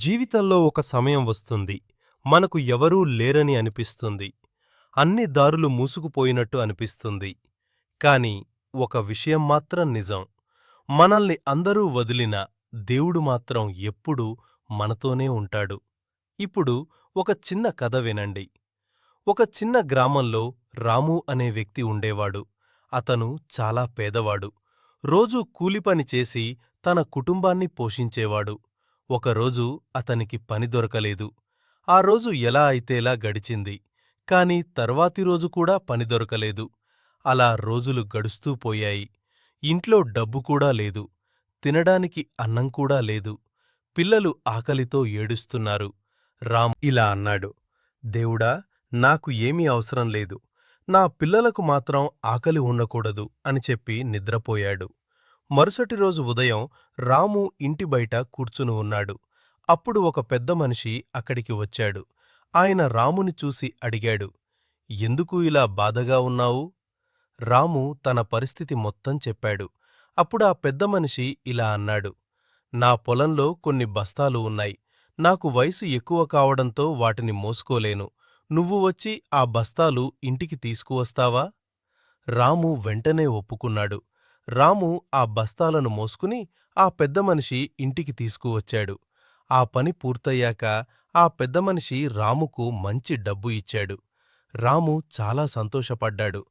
జీవితంలో ఒక సమయం వస్తుంది. మనకు ఎవరూ లేరని అనిపిస్తుంది. అన్ని దారులు మూసుకుపోయినట్టు అనిపిస్తుంది. కాని ఒక విషయం మాత్రం నిజం. మనల్ని అందరూ వదిలినా దేవుడు మాత్రం ఎప్పుడూ మనతోనే ఉంటాడు. ఇప్పుడు ఒక చిన్న కథ వినండి. ఒక చిన్న గ్రామంలో రాము అనే వ్యక్తి ఉండేవాడు. అతను చాలా పేదవాడు. రోజూ కూలిపని చేసి తన కుటుంబాన్ని పోషించేవాడు. ఒకరోజు అతనికి పని దొరకలేదు. ఆ రోజు ఎలా అయితేలా గడిచింది. కాని తర్వాతి రోజు కూడా పని దొరకలేదు. అలా రోజులు గడుస్తూ పోయాయి. ఇంట్లో డబ్బు కూడా లేదు. తినడానికి అన్నం కూడా లేదు. పిల్లలు ఆకలితో ఏడుస్తున్నారు. రామ్ ఇలా అన్నాడు, దేవుడా, నాకు ఏమీ అవసరం లేదు. నా పిల్లలకు మాత్రం ఆకలి ఉండకూడదు అని చెప్పి నిద్రపోయాడు. మరుసటి రోజు ఉదయం రాము ఇంటి బయట కూర్చుని ఉన్నాడు. అప్పుడు ఒక పెద్ద మనిషి అక్కడికి వచ్చాడు. ఆయన రాముని చూసి అడిగాడు, ఎందుకు ఇలా బాధగా ఉన్నావు? రాము తన పరిస్థితి మొత్తం చెప్పాడు. అప్పుడా పెద్ద మనిషి ఇలా అన్నాడు, నా పొలంలో కొన్ని బస్తాలు ఉన్నాయి. నాకు వయసు ఎక్కువ కావడంతో వాటిని మోసుకోలేను. నువ్వు వచ్చి ఆ బస్తాలు ఇంటికి తీసుకువస్తావా? రాము వెంటనే ఒప్పుకున్నాడు. రాము ఆ బస్తాలను మోసుకుని ఆ పెద్దమనిషి ఇంటికి తీసుకువచ్చాడు. ఆ పని పూర్తయ్యాక ఆ పెద్దమనిషి రాముకు మంచి డబ్బు ఇచ్చాడు. రాము చాలా సంతోషపడ్డాడు.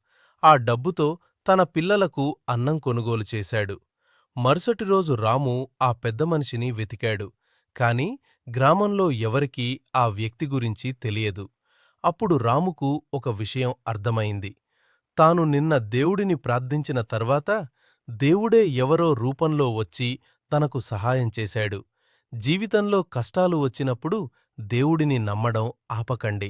ఆ డబ్బుతో తన పిల్లలకు అన్నం కొనుగోలు చేశాడు. మరుసటి రోజు రాము ఆ పెద్దమనిషిని వెతికాడు. కాని గ్రామంలో ఎవరికీ ఆ వ్యక్తి గురించి తెలియదు. అప్పుడు రాముకు ఒక విషయం అర్థమైంది. తాను నిన్న దేవుడిని ప్రార్థించిన తర్వాత దేవుడే ఎవరో రూపంలో వచ్చి తనకు సహాయం చేశాడు. జీవితంలో కష్టాలు వచ్చినప్పుడు దేవుడిని నమ్మడం ఆపకండి.